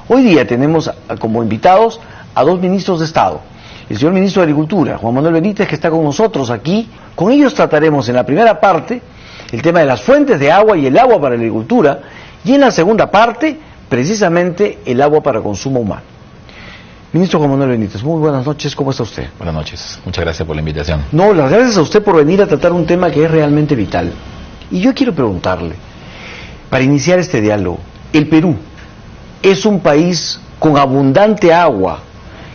Hoy día tenemos como invitados a dos ministros de Estado. El señor ministro de Agricultura, Juan Manuel Benítez, que está con nosotros aquí. Con ellos trataremos en la primera parte el tema de las fuentes de agua y el agua para la agricultura, y en la segunda parte, precisamente, el agua para consumo humano. Ministro Juan Manuel Benítez, muy buenas noches, ¿cómo está usted? Buenas noches, muchas gracias por la invitación. No, las gracias a usted por venir a tratar un tema que es realmente vital. Y yo quiero preguntarle, para iniciar este diálogo, el Perú es un país con abundante agua,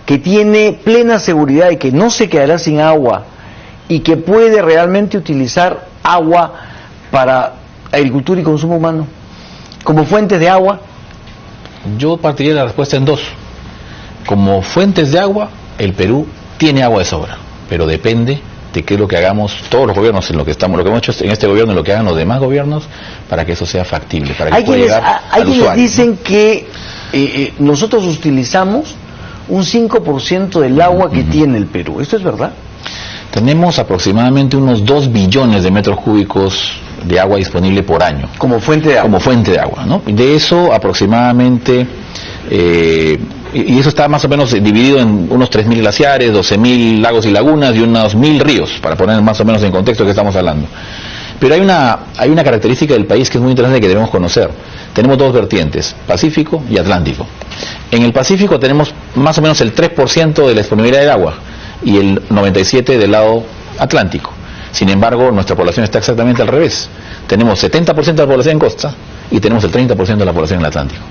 que tiene plena seguridad de que no se quedará sin agua y que puede realmente utilizar agua para agricultura y consumo humano, como fuentes de agua. Yo partiría de la respuesta en dos. Como fuentes de agua, el Perú tiene agua de sobra, pero depende de qué es lo que hagamos todos los gobiernos, en lo que hemos hecho en este gobierno y lo que hagan los demás gobiernos, para que eso sea factible, para que pueda llegar al usuario. Hay quienes dicen que nosotros utilizamos un 5% del agua que tiene el Perú. ¿Esto es verdad? Tenemos aproximadamente unos 2 billones de metros cúbicos de agua disponible por año. Como fuente de agua. Como fuente de agua, ¿no? De eso aproximadamente, y eso está más o menos dividido en unos 3.000 glaciares, 12.000 lagos y lagunas y unos 1.000 ríos, para poner más o menos en contexto que estamos hablando. Pero hay una característica del país que es muy interesante que debemos conocer. Tenemos dos vertientes, Pacífico y Atlántico. En el Pacífico tenemos más o menos el 3% de la disponibilidad del agua y el 97% del lado Atlántico. Sin embargo, nuestra población está exactamente al revés. Tenemos 70% de la población en costa y tenemos el 30% de la población en el Atlántico.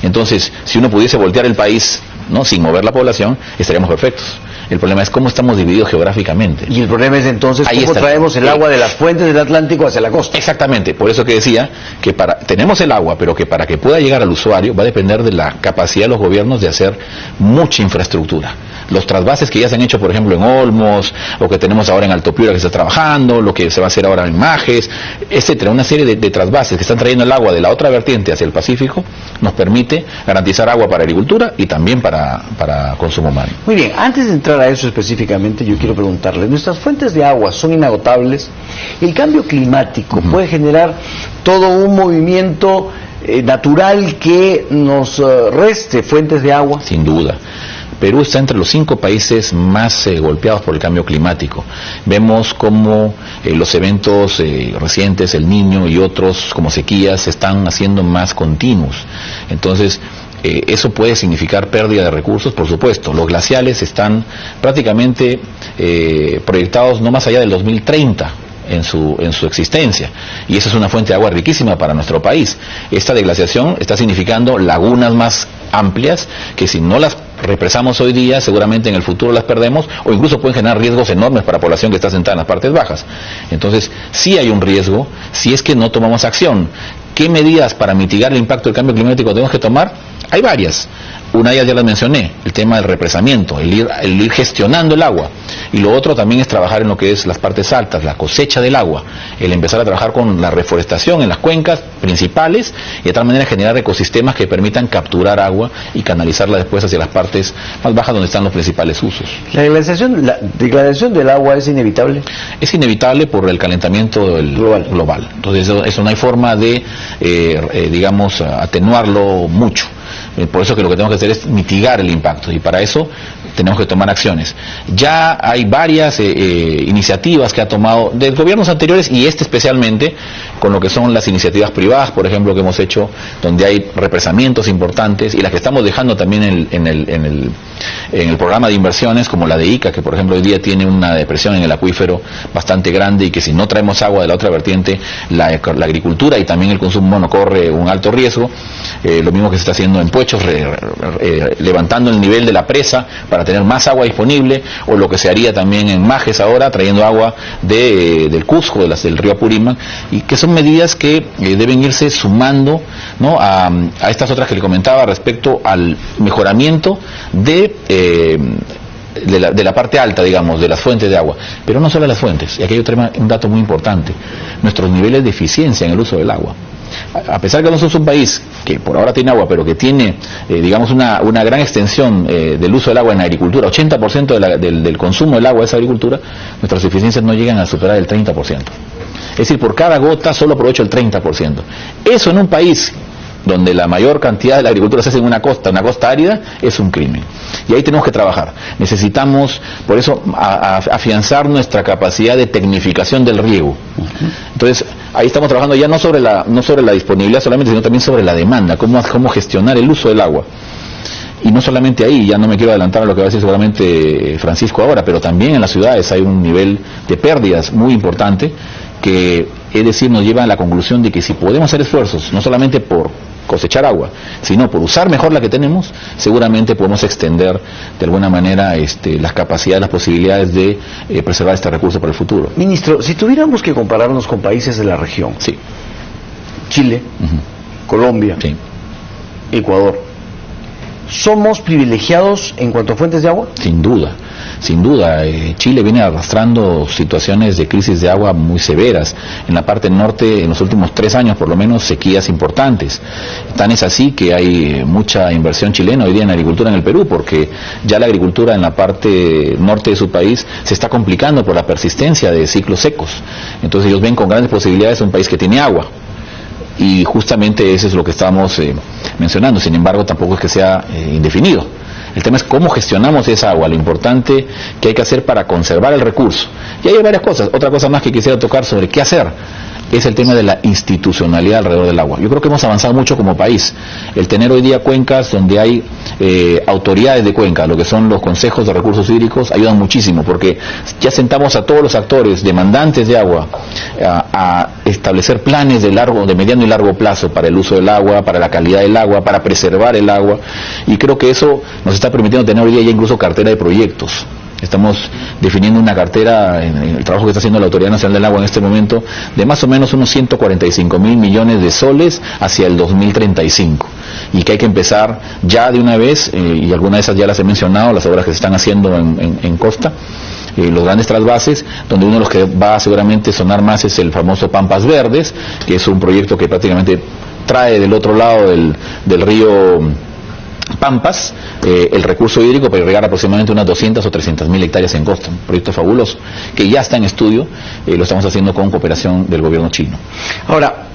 Entonces, si uno pudiese voltear el país, ¿no?, sin mover la población, estaríamos perfectos. El problema es cómo estamos divididos geográficamente. Y el problema es entonces cómo traemos el agua de las fuentes del Atlántico hacia la costa. Exactamente, por eso que decía que tenemos el agua, pero que para que pueda llegar al usuario va a depender de la capacidad de los gobiernos de hacer mucha infraestructura. Los trasvases que ya se han hecho, por ejemplo, en Olmos, o que tenemos ahora en Alto Piura que se está trabajando, lo que se va a hacer ahora en Majes, etcétera, una serie de trasvases que están trayendo el agua de la otra vertiente hacia el Pacífico, nos permite garantizar agua para agricultura y también para consumo humano. Muy bien, antes de entrar a eso específicamente, yo quiero preguntarle, nuestras fuentes de agua son inagotables. El cambio climático puede generar todo un movimiento natural que nos reste fuentes de agua. Sin duda. Perú está entre los 5 países más golpeados por el cambio climático. Vemos cómo los eventos recientes, El Niño y otros como sequías, se están haciendo más continuos. Entonces, eso puede significar pérdida de recursos, por supuesto. Los glaciales están prácticamente proyectados no más allá del 2030. En su existencia, y esa es una fuente de agua riquísima para nuestro país. Esta deglaciación está significando lagunas más amplias que si no las represamos hoy día, seguramente en el futuro las perdemos, o incluso pueden generar riesgos enormes para la población que está sentada en las partes bajas. Entonces, sí hay un riesgo si es que no tomamos acción. ¿Qué medidas para mitigar el impacto del cambio climático tenemos que tomar? Hay varias. Una de ellas ya las mencioné, el tema del represamiento, el ir gestionando el agua. Y lo otro también es trabajar en lo que es las partes altas, la cosecha del agua, el empezar a trabajar con la reforestación en las cuencas principales y de tal manera generar ecosistemas que permitan capturar agua y canalizarla después hacia las partes más bajas donde están los principales usos. ¿La degradación del agua es inevitable? Es inevitable por el calentamiento global. Entonces eso no hay forma de, atenuarlo mucho. Por eso que lo que tenemos que hacer es mitigar el impacto, y para eso tenemos que tomar acciones. Ya hay varias iniciativas que ha tomado de gobiernos anteriores, y especialmente con lo que son las iniciativas privadas, por ejemplo, que hemos hecho, donde hay represamientos importantes, y las que estamos dejando también en el programa de inversiones, como la de ICA, que por ejemplo hoy día tiene una depresión en el acuífero bastante grande, y que si no traemos agua de la otra vertiente, la agricultura y también el consumo humano corre un alto riesgo. Lo mismo que se está haciendo en Puechos, levantando el nivel de la presa para tener más agua disponible, o lo que se haría también en Majes ahora, trayendo agua del Cusco, del río Apurímac, y que son medidas que deben irse sumando, ¿no?, a estas otras que le comentaba respecto al mejoramiento de la parte alta, digamos, de las fuentes de agua, pero no solo las fuentes. Y aquí hay un dato muy importante: nuestros niveles de eficiencia en el uso del agua. A pesar de que no somos un país que por ahora tiene agua, pero que tiene, una gran extensión del uso del agua en la agricultura, 80% del consumo del agua es agricultura, nuestras eficiencias no llegan a superar el 30%. Es decir, por cada gota solo aprovecho el 30%. Eso en un país donde la mayor cantidad de la agricultura se hace en una costa árida, es un crimen. Y ahí tenemos que trabajar. Necesitamos, por eso, afianzar nuestra capacidad de tecnificación del riego. Entonces, ahí estamos trabajando ya no sobre la disponibilidad solamente, sino también sobre la demanda, cómo gestionar el uso del agua. Y no solamente ahí, ya no me quiero adelantar a lo que va a decir seguramente Francisco ahora, pero también en las ciudades hay un nivel de pérdidas muy importante que, es decir, nos lleva a la conclusión de que si podemos hacer esfuerzos, no solamente por cosechar agua, sino por usar mejor la que tenemos, seguramente podemos extender de alguna manera las capacidades, las posibilidades de preservar este recurso para el futuro. Ministro, si tuviéramos que compararnos con países de la región, sí. Chile, Colombia, sí. Ecuador, ¿somos privilegiados en cuanto a fuentes de agua? Sin duda, sin duda. Chile viene arrastrando situaciones de crisis de agua muy severas. En la parte norte, en los últimos 3 años por lo menos, sequías importantes. Tan es así que hay mucha inversión chilena hoy día en agricultura en el Perú, porque ya la agricultura en la parte norte de su país se está complicando por la persistencia de ciclos secos. Entonces ellos ven con grandes posibilidades un país que tiene agua. Y justamente eso es lo que estamos mencionando. Sin embargo, tampoco es que sea indefinido. El tema es cómo gestionamos esa agua, lo importante que hay que hacer para conservar el recurso. Y hay varias cosas. Otra cosa más que quisiera tocar sobre qué hacer es el tema de la institucionalidad alrededor del agua. Yo creo que hemos avanzado mucho como país. El tener hoy día cuencas donde hay autoridades de cuenca, lo que son los consejos de recursos hídricos, ayudan muchísimo, porque ya sentamos a todos los actores demandantes de agua a establecer planes de mediano y largo plazo para el uso del agua, para la calidad del agua, para preservar el agua, y creo que eso nos está permitiendo tener hoy día ya incluso cartera de proyectos. Estamos definiendo una cartera, en el trabajo que está haciendo la Autoridad Nacional del Agua en este momento, de más o menos unos 145.000 millones de soles hacia el 2035. Y que hay que empezar ya de una vez, y algunas de esas ya las he mencionado, las obras que se están haciendo en costa, los grandes trasvases, donde uno de los que va a seguramente sonar más es el famoso Pampas Verdes, que es un proyecto que prácticamente trae del otro lado del río Pampas el recurso hídrico para irrigar aproximadamente unas 200 o 300.000 hectáreas en costa. Un proyecto fabuloso que ya está en estudio, lo estamos haciendo con cooperación del gobierno chino. Ahora,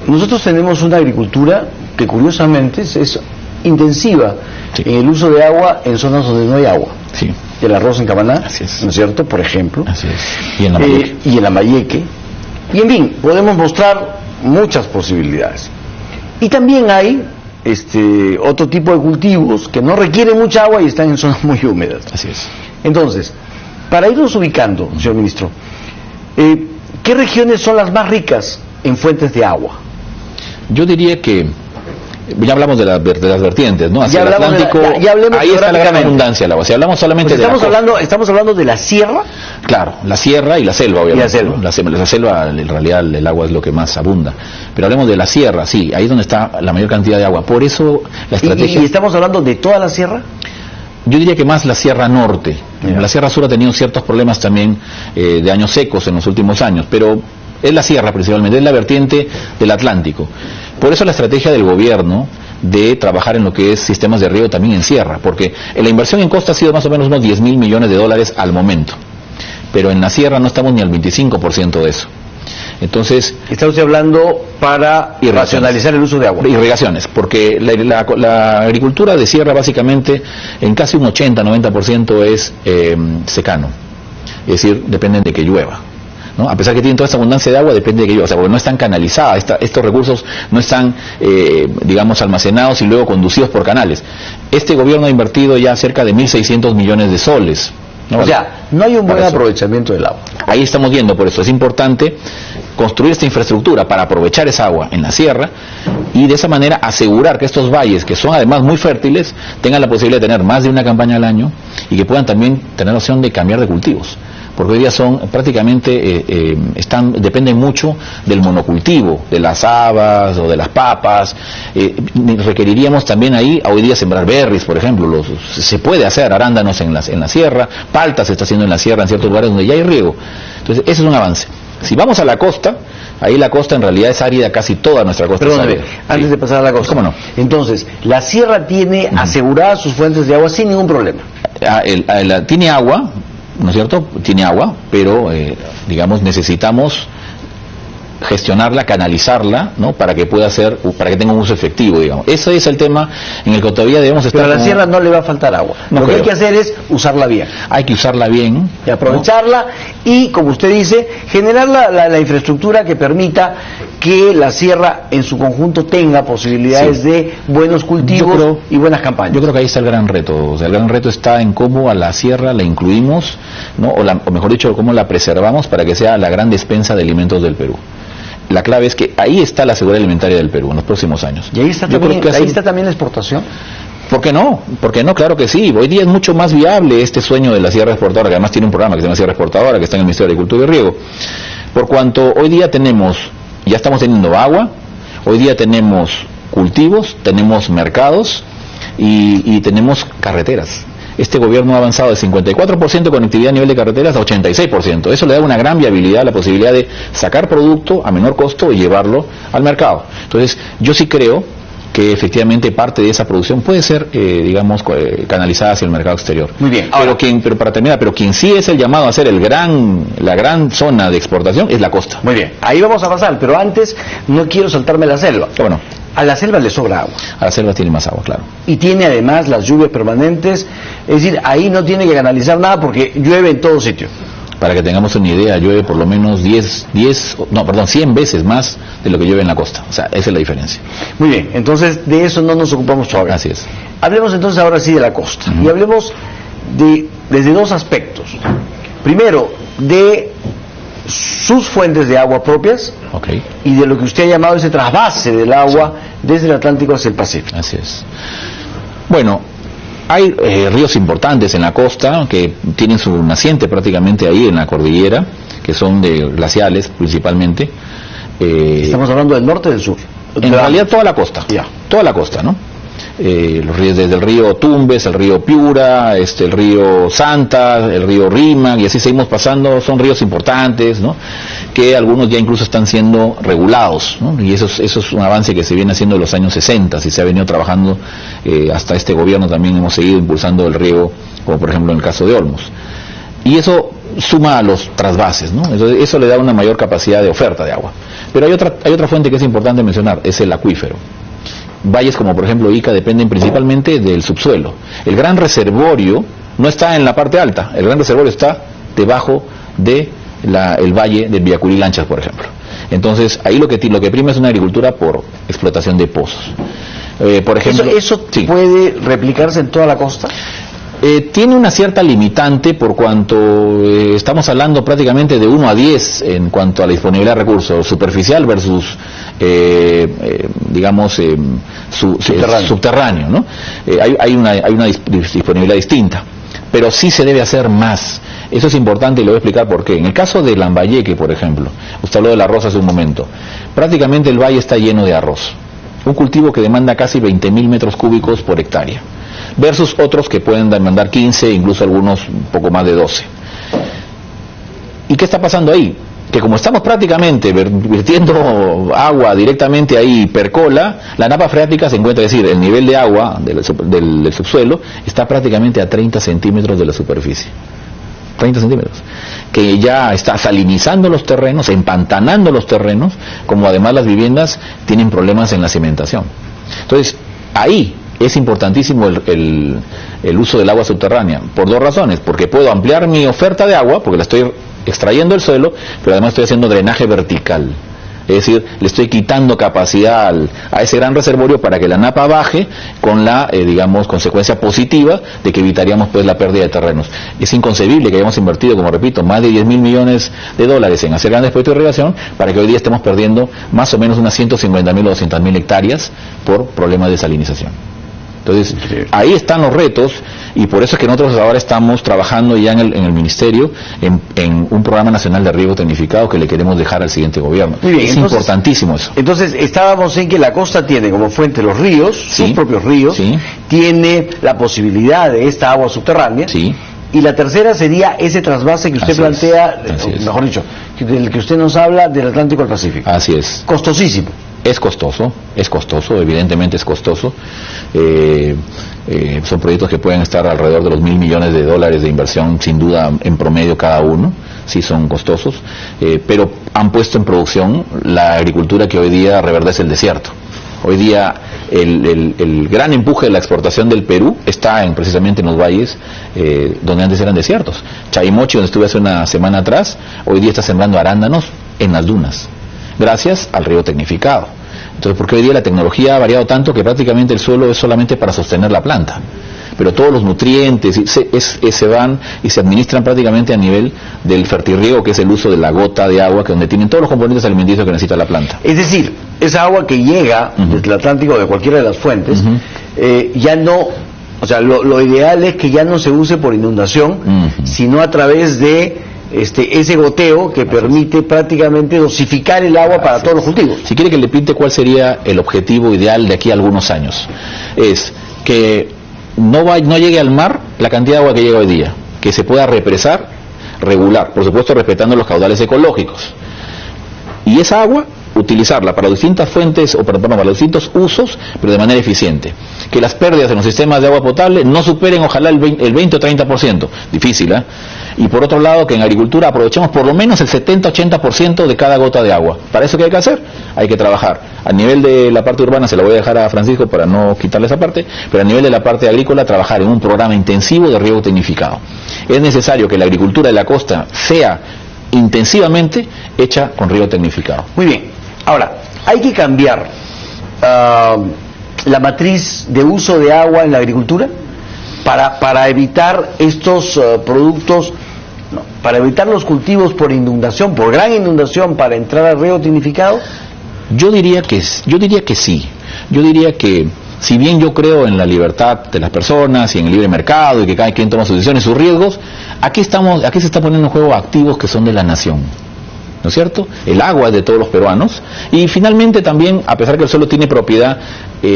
nosotros tenemos una agricultura que curiosamente es intensiva, sí, en el uso de agua en zonas donde no hay agua. Sí. El arroz en Camaná, así es, ¿no es cierto? Por ejemplo. Así es. Y en Lambayeque. Y en Lambayeque. Y en fin, podemos mostrar muchas posibilidades. Y también hay otro tipo de cultivos que no requieren mucha agua y están en zonas muy húmedas. Así es. Entonces, para irnos ubicando, señor ministro, ¿qué regiones son las más ricas en fuentes de agua? Yo diría que ya hablamos de las vertientes, ¿no? Hacia el Atlántico, ahí está la gran abundancia del agua. Si hablamos solamente pues estamos hablando de la sierra. Claro, la sierra y la selva, obviamente. Y la selva. ¿No? La selva, en realidad, el agua es lo que más abunda. Pero hablemos de la sierra, sí, ahí es donde está la mayor cantidad de agua. Por eso la estrategia... ¿Y estamos hablando de toda la sierra? Yo diría que más la Sierra Norte. La Sierra Sur ha tenido ciertos problemas también de años secos en los últimos años, pero es la sierra principalmente, es la vertiente del Atlántico. Por eso la estrategia del gobierno de trabajar en lo que es sistemas de riego también en sierra, porque la inversión en costa ha sido más o menos unos 10.000 millones de dólares al momento, pero en la sierra no estamos ni al 25% de eso. Entonces, está usted hablando para racionalizar el uso de agua. Irrigaciones, porque la agricultura de sierra básicamente en casi un 80-90% es secano, es decir, dependen de que llueva, ¿no? A pesar que tienen toda esta abundancia de agua, depende de que llueva, o sea, porque no están canalizadas, estos recursos no están, digamos, almacenados y luego conducidos por canales. Este gobierno ha invertido ya cerca de 1.600 millones de soles. ¿No? O sea, no hay un buen aprovechamiento del agua. Ahí estamos viendo, por eso es importante construir esta infraestructura para aprovechar esa agua en la sierra y de esa manera asegurar que estos valles, que son además muy fértiles, tengan la posibilidad de tener más de una campaña al año y que puedan también tener la opción de cambiar de cultivos. Porque hoy día son prácticamente, dependen mucho del monocultivo, de las habas o de las papas. Requeriríamos también ahí, hoy día, sembrar berries, por ejemplo. Se puede hacer arándanos en la sierra, palta se está haciendo en la sierra, en ciertos lugares donde ya hay riego. Entonces, ese es un avance. Si vamos a la costa, ahí la costa en realidad es árida, casi toda nuestra costa. Perdóname, antes de pasar a la costa. ¿Cómo no? Entonces, la sierra tiene aseguradas sus fuentes de agua sin ningún problema. Tiene agua, ¿no es cierto? Tiene agua, pero, digamos, necesitamos gestionarla, canalizarla, ¿no? Para que pueda ser, para que tenga un uso efectivo, digamos. Ese es el tema en el que todavía debemos estar. Pero a la sierra no le va a faltar agua. No Lo que creo. hay que hacer es usarla bien. Hay que usarla bien. Y aprovecharla, ¿no? Y, como usted dice, generar la infraestructura que permita que la sierra en su conjunto tenga posibilidades de buenos cultivos y buenas campañas. Yo creo que ahí está el gran reto. O sea, el gran reto está en cómo a la sierra la incluimos, ¿no? O mejor dicho, cómo la preservamos para que sea la gran despensa de alimentos del Perú. La clave es que ahí está la seguridad alimentaria del Perú en los próximos años. Y ahí está, también la exportación. ¿Por qué no? ¿Por qué no? Claro que sí. Hoy día es mucho más viable este sueño de la sierra exportadora, que además tiene un programa que se llama Sierra Exportadora, que está en el Ministerio de Agricultura y Riego. Por cuanto hoy día ya estamos teniendo agua, hoy día tenemos cultivos, tenemos mercados y tenemos carreteras. Este gobierno ha avanzado de 54% de conectividad a nivel de carreteras a 86%. Eso le da una gran viabilidad, la posibilidad de sacar producto a menor costo y llevarlo al mercado. Entonces, yo sí creo que efectivamente parte de esa producción puede ser, canalizada hacia el mercado exterior. Muy bien. Ahora, pero para terminar, quien sí es el llamado a ser la gran zona de exportación es la costa. Muy bien, ahí vamos a pasar, pero antes no quiero saltarme la selva. Bueno. A la selva le sobra agua. A la selva tiene más agua, claro. Y tiene además las lluvias permanentes, es decir, ahí no tiene que canalizar nada porque llueve en todo sitio. Para que tengamos una idea, llueve por lo menos 100 veces más de lo que llueve en la costa. O sea, esa es la diferencia. Muy bien, entonces de eso no nos ocupamos todavía. Así es. Hablemos entonces ahora sí de la costa. Y hablemos desde dos aspectos. Primero, de sus fuentes de agua propias, y de lo que usted ha llamado ese trasvase del agua desde el Atlántico hacia el Pacífico. Así es. Bueno, hay ríos importantes en la costa que tienen su naciente prácticamente ahí en la cordillera, que son glaciales principalmente. Estamos hablando del norte o del sur. En realidad toda la costa, toda la costa, ¿no? Los ríos, desde el río Tumbes, el río Piura, el río Santa, el río Rímac, y así seguimos pasando. Son ríos importantes, ¿no? Que algunos ya incluso están siendo regulados, ¿no? Y eso es un avance que se viene haciendo en los años 60 y se ha venido trabajando hasta este gobierno. También hemos seguido impulsando el riego, como por ejemplo en el caso de Olmos. Y eso suma a los trasvases, ¿no? Eso le da una mayor capacidad de oferta de agua. Pero hay otra fuente que es importante mencionar, es el acuífero. Valles como por ejemplo Ica dependen principalmente del subsuelo. El gran reservorio no está en la parte alta, el gran reservorio está debajo de el valle de Villacurí Lanchas, por ejemplo. Entonces ahí lo que prima es una agricultura por explotación de pozos. Por ejemplo, ¿Eso puede replicarse en toda la costa? Tiene una cierta limitante por cuanto estamos hablando prácticamente de 1 a 10 en cuanto a la disponibilidad de recursos, superficial versus subterráneo, ¿no? Hay una disponibilidad distinta, pero sí se debe hacer más. Eso es importante y le voy a explicar por qué. En el caso de Lambayeque, por ejemplo, usted habló del arroz hace un momento, prácticamente el valle está lleno de arroz, un cultivo que demanda casi 20.000 metros cúbicos por hectárea, versus otros que pueden demandar 15, incluso algunos un poco más de 12. ¿Y qué está pasando ahí? Que como estamos prácticamente vertiendo agua directamente ahí, percola, la napa freática se encuentra, es decir, el nivel de agua del subsuelo está prácticamente a 30 centímetros de la superficie. 30 centímetros, que ya está salinizando los terrenos, empantanando los terrenos, como además las viviendas tienen problemas en la cimentación. Entonces, ahí es importantísimo el uso del agua subterránea, por dos razones: porque puedo ampliar mi oferta de agua, porque la estoy extrayendo del suelo, pero además estoy haciendo drenaje vertical, es decir, le estoy quitando capacidad a ese gran reservorio para que la napa baje, con la consecuencia positiva de que evitaríamos pues la pérdida de terrenos. Es inconcebible que hayamos invertido, como repito, más de 10.000 millones de dólares en hacer grandes proyectos de irrigación para que hoy día estemos perdiendo más o menos unas 150.000 o 200.000 hectáreas por problemas de salinización. Entonces, ahí están los retos, y por eso es que nosotros ahora estamos trabajando ya en el Ministerio en un programa nacional de riego tecnificado que le queremos dejar al siguiente gobierno. Muy bien, entonces, importantísimo eso. Entonces, estábamos en que la costa tiene como fuente los ríos, sus propios ríos, tiene la posibilidad de esta agua subterránea, y la tercera sería ese trasvase que usted plantea, mejor dicho, del que usted nos habla, del Atlántico al Pacífico. Así es. Costosísimo. Es costoso, evidentemente es costoso. Son proyectos que pueden estar alrededor de los $1.000 millones de inversión, sin duda, en promedio cada uno. sí son costosos, pero han puesto en producción la agricultura que hoy día reverdece el desierto. Hoy día el gran empuje de la exportación del Perú está precisamente en los valles donde antes eran desiertos. Chaimochi, donde estuve hace una semana atrás, hoy día está sembrando arándanos en las dunas, gracias al riego tecnificado. Entonces, porque hoy día la tecnología ha variado tanto que prácticamente el suelo es solamente para sostener la planta, pero todos los nutrientes se van y se administran prácticamente a nivel del fertirriego, que es el uso de la gota de agua, que donde tienen todos los componentes alimenticios que necesita la planta. Es decir, esa agua que llega desde el Atlántico, de cualquiera de las fuentes, ya no, o sea, lo ideal es que ya no se use por inundación, sino a través de ese goteo que permite prácticamente dosificar el agua para todos los cultivos. Si quiere que le pinte cuál sería el objetivo ideal de aquí a algunos años, es que no llegue al mar la cantidad de agua que llega hoy día, que se pueda represar, regular, por supuesto respetando los caudales ecológicos, y esa agua utilizarla para distintas fuentes o para distintos usos, pero de manera eficiente. Que las pérdidas en los sistemas de agua potable no superen ojalá el 20 o 30%, difícil, ¿eh? Y por otro lado, que en agricultura aprovechemos por lo menos el 70-80% de cada gota de agua. ¿Para eso qué hay que hacer? Hay que trabajar. A nivel de la parte urbana, se la voy a dejar a Francisco para no quitarle esa parte, pero a nivel de la parte agrícola, trabajar en un programa intensivo de riego tecnificado. Es necesario que la agricultura de la costa sea intensivamente hecha con riego tecnificado. Muy bien. Ahora, hay que cambiar la matriz de uso de agua en la agricultura para evitar estos productos, para evitar los cultivos por inundación, por gran inundación, para entrar al riego tecnificado. Yo diría que sí. Yo diría que, si bien yo creo en la libertad de las personas y en el libre mercado y que cada quien toma sus decisiones y sus riesgos, aquí se está poniendo en juego activos que son de la nación, ¿no es cierto? El agua es de todos los peruanos, y finalmente también, a pesar que el suelo tiene propiedad,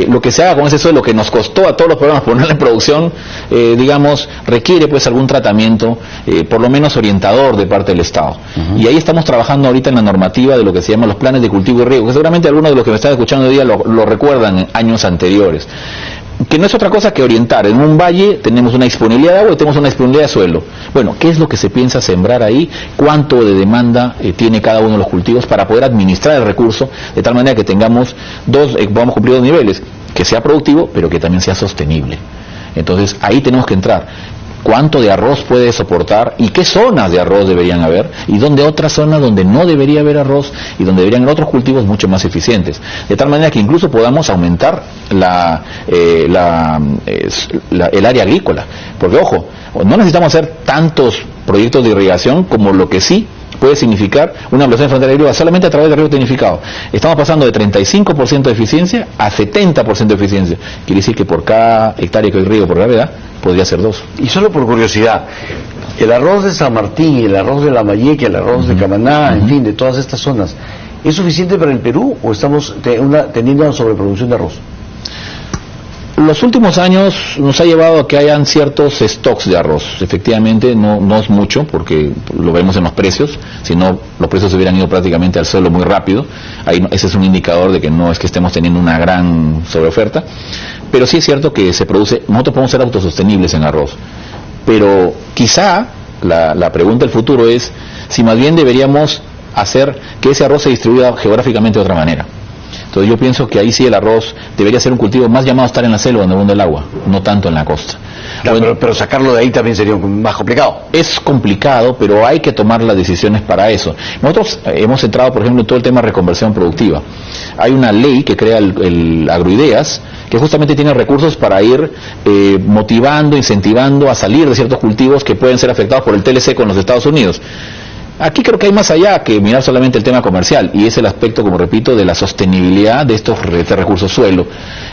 lo que se haga con ese suelo que nos costó a todos los peruanos ponerlo en producción, digamos, requiere pues algún tratamiento, por lo menos orientador de parte del Estado. Y ahí estamos trabajando ahorita en la normativa de lo que se llama los planes de cultivo y riego, que seguramente algunos de los que me están escuchando hoy día lo recuerdan en años anteriores, que no es otra cosa que orientar. En un valle tenemos una disponibilidad de agua y tenemos una disponibilidad de suelo. Bueno, ¿qué es lo que se piensa sembrar ahí? ¿Cuánto de demanda tiene cada uno de los cultivos para poder administrar el recurso de tal manera que tengamos podamos cumplir dos niveles? Que sea productivo, pero que también sea sostenible. Entonces, ahí tenemos que entrar. ¿Cuánto de arroz puede soportar? ¿Y qué zonas de arroz deberían haber? ¿Y dónde otras zonas donde no debería haber arroz y donde deberían haber otros cultivos mucho más eficientes? De tal manera que incluso podamos aumentar el área agrícola. Porque, ojo, no necesitamos hacer tantos proyectos de irrigación como lo que sí puede significar una ampliación de frontera agrícola solamente a través de riego tecnificado. Estamos pasando de 35% de eficiencia a 70% de eficiencia. Quiere decir que por cada hectárea que hay riego por gravedad, podría ser 2. Y solo por curiosidad, el arroz de San Martín, el arroz de Lambayeque, el arroz de Camaná, en fin, de todas estas zonas, ¿es suficiente para el Perú o estamos teniendo una sobreproducción de arroz? Los últimos años nos ha llevado a que hayan ciertos stocks de arroz. Efectivamente, no es mucho, porque lo vemos en los precios, si no, los precios se hubieran ido prácticamente al suelo muy rápido. Ese es un indicador de que no es que estemos teniendo una gran sobreoferta, pero sí es cierto que se produce. Nosotros podemos ser autosostenibles en arroz, pero quizá la pregunta del futuro es si más bien deberíamos hacer que ese arroz se distribuya geográficamente de otra manera. Entonces yo pienso que ahí sí el arroz debería ser un cultivo más llamado a estar en la selva donde abunda el agua, no tanto en la costa. Claro, bueno, pero sacarlo de ahí también sería más complicado. Es complicado, pero hay que tomar las decisiones para eso. Nosotros hemos entrado, por ejemplo, en todo el tema de reconversión productiva. Hay una ley que crea el Agroideas, que justamente tiene recursos para ir motivando, incentivando a salir de ciertos cultivos que pueden ser afectados por el TLC con los Estados Unidos. Aquí creo que hay más allá que mirar solamente el tema comercial, y es el aspecto, como repito, de la sostenibilidad de estos recursos suelo.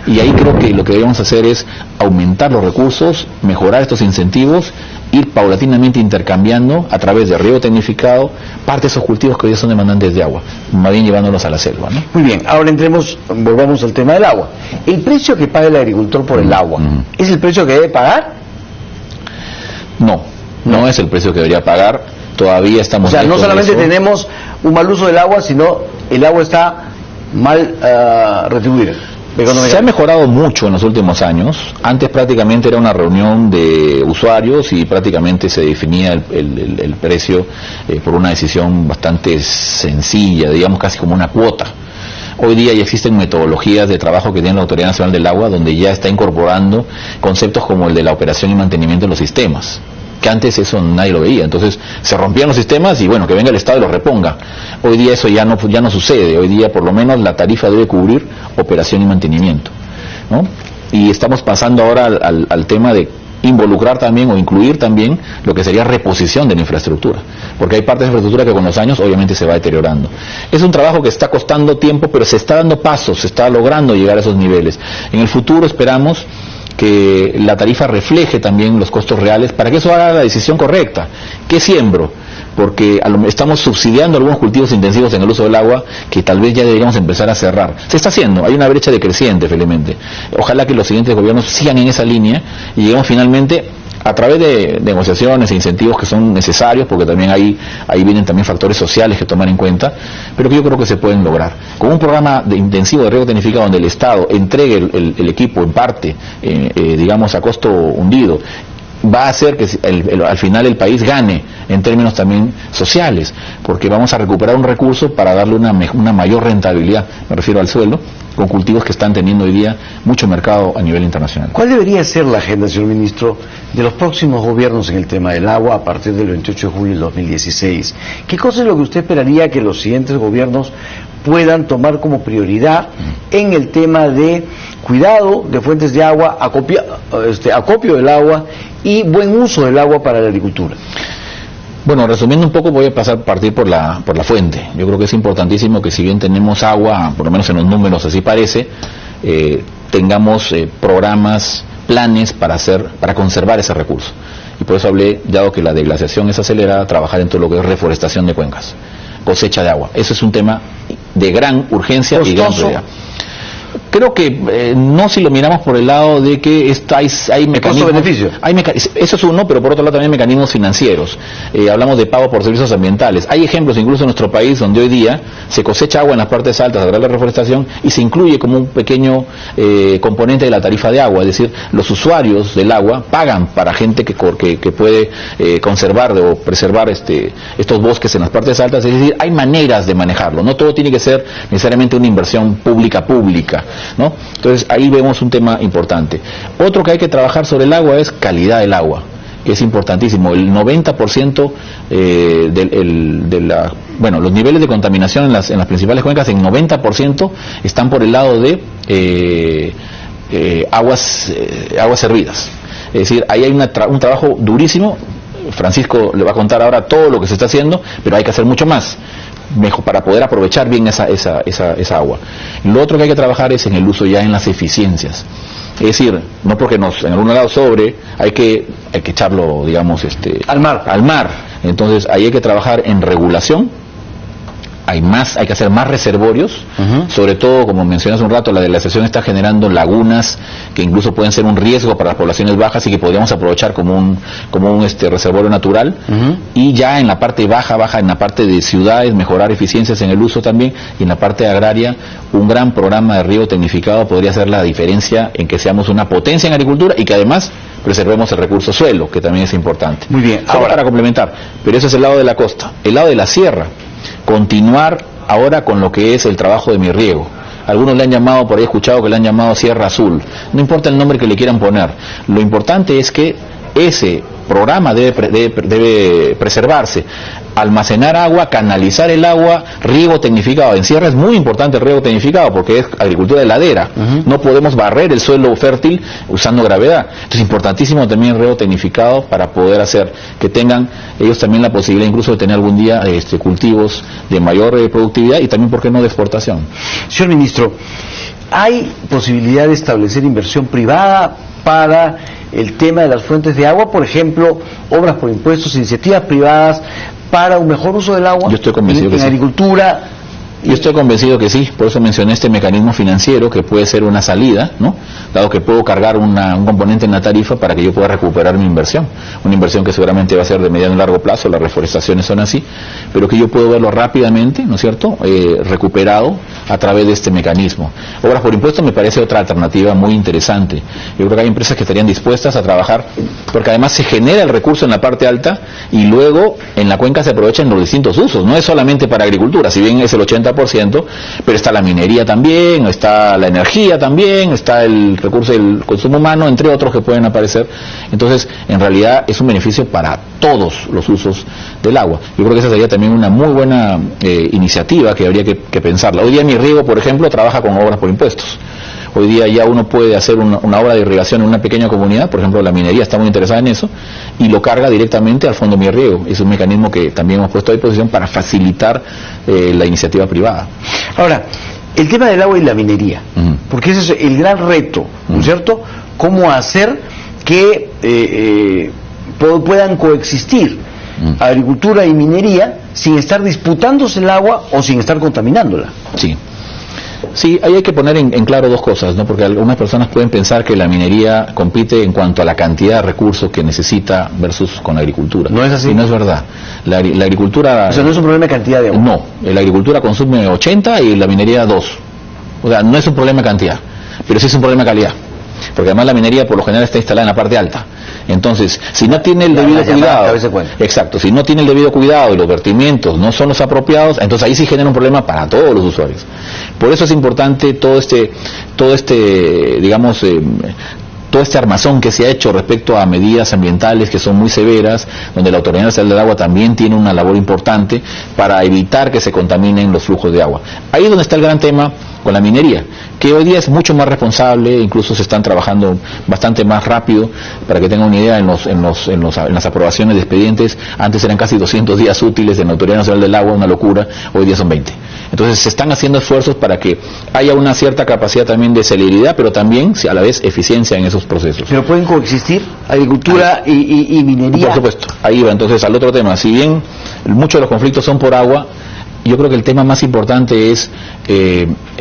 Y ahí creo que lo que debemos hacer es aumentar los recursos, mejorar estos incentivos, ir paulatinamente intercambiando a través de riego tecnificado parte de esos cultivos que hoy son demandantes de agua, más bien llevándolos a la selva, ¿no? Muy bien, ahora volvamos al tema del agua. ¿El precio que paga el agricultor por el agua es el precio que debe pagar? No es el precio que debería pagar. Todavía estamos... O sea, no solamente tenemos un mal uso del agua, sino el agua está mal retribuida. Se ha mejorado mucho en los últimos años. Antes prácticamente era una reunión de usuarios y prácticamente se definía el precio por una decisión bastante sencilla, digamos casi como una cuota. Hoy día ya existen metodologías de trabajo que tiene la Autoridad Nacional del Agua, donde ya está incorporando conceptos como el de la operación y mantenimiento de los sistemas, que antes eso nadie lo veía. Entonces se rompían los sistemas y bueno, que venga el Estado y los reponga. Hoy día eso ya no sucede. Hoy día por lo menos la tarifa debe cubrir operación y mantenimiento, ¿no? Y estamos pasando ahora al tema de involucrar también o incluir también lo que sería reposición de la infraestructura, porque hay partes de infraestructura que con los años obviamente se va deteriorando. Es un trabajo que está costando tiempo, pero se está dando pasos, se está logrando llegar a esos niveles. En el futuro esperamos que la tarifa refleje también los costos reales para que eso haga la decisión correcta. ¿Qué siembro? Porque estamos subsidiando algunos cultivos intensivos en el uso del agua que tal vez ya deberíamos empezar a cerrar. Se está haciendo, hay una brecha decreciente felizmente. Ojalá que los siguientes gobiernos sigan en esa línea y lleguemos finalmente a través de negociaciones e incentivos que son necesarios, porque también ahí vienen también factores sociales que tomar en cuenta, pero que yo creo que se pueden lograr. Con un programa intensivo de riego tecnificado donde el Estado entregue el equipo en parte, digamos a costo hundido, va a hacer que al final el país gane en términos también sociales, porque vamos a recuperar un recurso para darle una mayor rentabilidad, me refiero al suelo, con cultivos que están teniendo hoy día mucho mercado a nivel internacional. ¿Cuál debería ser la agenda, señor ministro, de los próximos gobiernos en el tema del agua a partir del 28 de julio del 2016? ¿Qué cosa es lo que usted esperaría que los siguientes gobiernos puedan tomar como prioridad en el tema de cuidado de fuentes de agua, acopio del agua y buen uso del agua para la agricultura? Bueno, resumiendo un poco, voy a partir por la fuente. Yo creo que es importantísimo que si bien tenemos agua, por lo menos en los números así parece, tengamos programas, planes para conservar ese recurso. Y por eso hablé, dado que la deglaciación es acelerada, trabajar en todo lo que es reforestación de cuencas, cosecha de agua. Eso es un tema de gran urgencia y gran prioridad. Creo que no, si lo miramos por el lado de que hay mecanismos, eso es uno, pero por otro lado también mecanismos financieros. Hablamos de pago por servicios ambientales. Hay ejemplos incluso en nuestro país donde hoy día se cosecha agua en las partes altas a través de la reforestación y se incluye como un pequeño componente de la tarifa de agua. Es decir, los usuarios del agua pagan para gente que puede conservar o preservar estos bosques en las partes altas. Es decir, hay maneras de manejarlo. No todo tiene que ser necesariamente una inversión pública, ¿no? Entonces ahí vemos un tema importante. Otro que hay que trabajar sobre el agua es calidad del agua, que es importantísimo. El 90% los niveles de contaminación en las principales cuencas, en 90% están por el lado de aguas servidas. Es decir, ahí hay un trabajo durísimo. Francisco le va a contar ahora todo lo que se está haciendo, pero hay que hacer mucho más mejor para poder aprovechar bien esa agua. Lo otro que hay que trabajar es en el uso ya en las eficiencias. Es decir, no porque en algún lado sobre, hay que echarlo, digamos, al mar. Entonces ahí hay que trabajar en regulación. Hay que hacer más reservorios, sobre todo, como mencioné hace un rato, la deglaciación está generando lagunas que incluso pueden ser un riesgo para las poblaciones bajas y que podríamos aprovechar como un reservorio natural. Y ya en la parte baja, en la parte de ciudades, mejorar eficiencias en el uso también, y en la parte agraria, un gran programa de riego tecnificado podría ser la diferencia en que seamos una potencia en agricultura y que además preservemos el recurso suelo, que también es importante. Muy bien. Ahora, para complementar, pero ese es el lado de la costa. El lado de la sierra, continuar ahora con lo que es el trabajo de mi riego. Algunos le han llamado, por ahí he escuchado que le han llamado Sierra Azul. No importa el nombre que le quieran poner. Lo importante es que ese programa debe preservarse. Almacenar agua, canalizar el agua, riego tecnificado. En sierra es muy importante el riego tecnificado porque es agricultura de ladera. No podemos barrer el suelo fértil usando gravedad. Entonces es importantísimo también el riego tecnificado para poder hacer que tengan ellos también la posibilidad incluso de tener algún día cultivos de mayor productividad y también, ¿por qué no?, de exportación. Señor ministro, ¿hay posibilidad de establecer inversión privada para el tema de las fuentes de agua? Por ejemplo, obras por impuestos, iniciativas privadas para un mejor uso del agua. Yo estoy convencido en agricultura. Yo estoy convencido que sí, por eso mencioné este mecanismo financiero que puede ser una salida, ¿no? Dado que puedo cargar un componente en la tarifa para que yo pueda recuperar mi inversión. Una inversión que seguramente va a ser de mediano y largo plazo, las reforestaciones son así, pero que yo puedo verlo rápidamente, ¿no es cierto?, recuperado a través de este mecanismo. Obras por impuestos me parece otra alternativa muy interesante. Yo creo que hay empresas que estarían dispuestas a trabajar, porque además se genera el recurso en la parte alta y luego en la cuenca se aprovecha en los distintos usos. No es solamente para agricultura, si bien es el 80%, pero está la minería también, está la energía también, está el recurso del consumo humano, entre otros que pueden aparecer. Entonces, en realidad es un beneficio para todos los usos del agua. Yo creo que esa sería también una muy buena iniciativa que habría que pensarla. Hoy día Mi Riego, por ejemplo, trabaja con obras por impuestos. Hoy día ya uno puede hacer una obra de irrigación en una pequeña comunidad, por ejemplo la minería está muy interesada en eso, y lo carga directamente al Fondo Mi Riego. Es un mecanismo que también hemos puesto a disposición para facilitar la iniciativa privada. Ahora, el tema del agua y la minería, porque ese es el gran reto, ¿no es cierto? ¿Cómo hacer que puedan coexistir agricultura y minería sin estar disputándose el agua o sin estar contaminándola? Sí, ahí hay que poner en claro dos cosas, ¿no? Porque algunas personas pueden pensar que la minería compite en cuanto a la cantidad de recursos que necesita versus con la agricultura. No es así. Y no es verdad. La agricultura... O sea, no es un problema de cantidad de agua. No, la agricultura consume 80 y la minería 2. O sea, no es un problema de cantidad, pero sí es un problema de calidad. Porque además la minería por lo general está instalada en la parte alta. Entonces, si no tiene el debido cuidado, exacto, si no tiene el debido cuidado y los vertimientos no son los apropiados, entonces ahí sí genera un problema para todos los usuarios. Por eso es importante todo este armazón que se ha hecho respecto a medidas ambientales que son muy severas, donde la Autoridad Nacional del Agua también tiene una labor importante para evitar que se contaminen los flujos de agua. Ahí es donde está el gran tema con la minería, que hoy día es mucho más responsable, incluso se están trabajando bastante más rápido. Para que tengan una idea, en las aprobaciones de expedientes, antes eran casi 200 días útiles de la Autoridad Nacional del Agua, una locura, hoy día son 20. Entonces se están haciendo esfuerzos para que haya una cierta capacidad también de celeridad, pero también a la vez eficiencia en esos procesos. ¿Pero pueden coexistir agricultura y minería? Por supuesto, ahí va entonces al otro tema. Si bien muchos de los conflictos son por agua, yo creo que el tema más importante es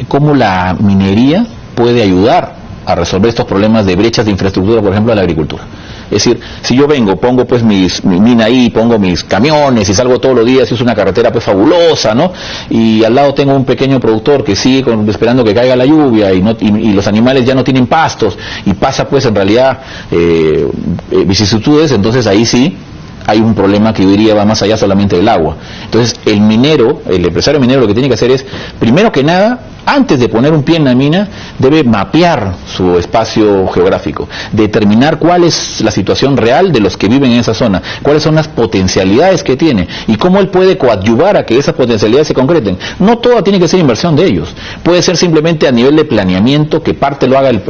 cómo la minería puede ayudar a resolver estos problemas de brechas de infraestructura, por ejemplo, a la agricultura. Es decir, si yo pongo pues mi mina ahí, pongo mis camiones y salgo todos los días y es una carretera pues fabulosa, ¿no? Y al lado tengo un pequeño productor que sigue esperando que caiga la lluvia y los animales ya no tienen pastos y pasa pues en realidad vicisitudes, entonces ahí sí hay un problema que yo diría va más allá solamente del agua. Entonces el empresario minero lo que tiene que hacer es, primero que nada, antes de poner un pie en la mina, debe mapear su espacio geográfico, determinar cuál es la situación real de los que viven en esa zona, cuáles son las potencialidades que tiene y cómo él puede coadyuvar a que esas potencialidades se concreten. No toda tiene que ser inversión de ellos, puede ser simplemente a nivel de planeamiento, que parte lo haga el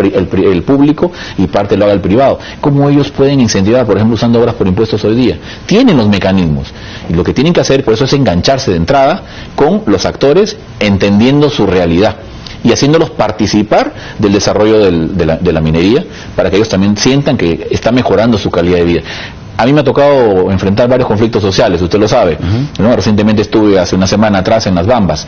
público y parte lo haga el privado. ¿Cómo ellos pueden incentivar, por ejemplo, usando obras por impuestos hoy día? Tienen los mecanismos y lo que tienen que hacer por eso es engancharse de entrada con los actores, entendiendo su realidad y haciéndolos participar del desarrollo de la minería, para que ellos también sientan que está mejorando su calidad de vida. A mí me ha tocado enfrentar varios conflictos sociales, usted lo sabe, ¿no? Recientemente estuve hace una semana atrás en Las Bambas.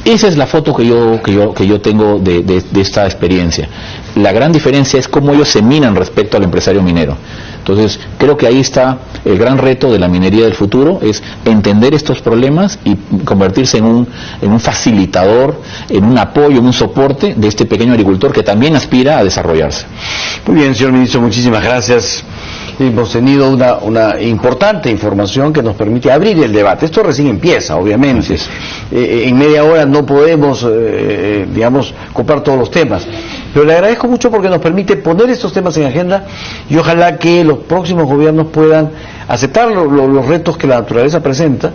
Esa es la foto que yo tengo de esta experiencia. La gran diferencia es cómo ellos se minan respecto al empresario minero. Entonces, creo que ahí está el gran reto de la minería del futuro, es entender estos problemas y convertirse en un facilitador, en un apoyo, en un soporte de este pequeño agricultor que también aspira a desarrollarse. Muy bien, señor ministro, muchísimas gracias. Hemos tenido una importante información que nos permite abrir el debate. Esto recién empieza, obviamente. En media hora no podemos, copar todos los temas. Pero le agradezco mucho porque nos permite poner estos temas en agenda y ojalá que los próximos gobiernos puedan aceptar los retos que la naturaleza presenta,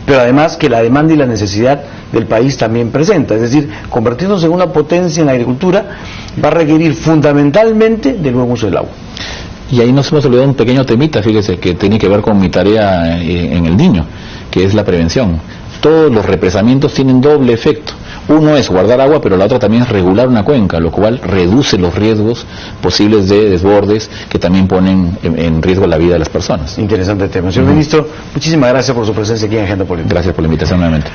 pero además que la demanda y la necesidad del país también presenta. Es decir, convertirnos en una potencia en la agricultura va a requerir fundamentalmente del buen uso del agua. Y ahí nos hemos olvidado un pequeño temita, fíjese, que tiene que ver con mi tarea en el niño, que es la prevención. Todos los represamientos tienen doble efecto. Uno es guardar agua, pero la otra también es regular una cuenca, lo cual reduce los riesgos posibles de desbordes que también ponen en riesgo la vida de las personas. Interesante tema. Señor ministro, muchísimas gracias por su presencia aquí en Agenda Política. Gracias por la invitación nuevamente.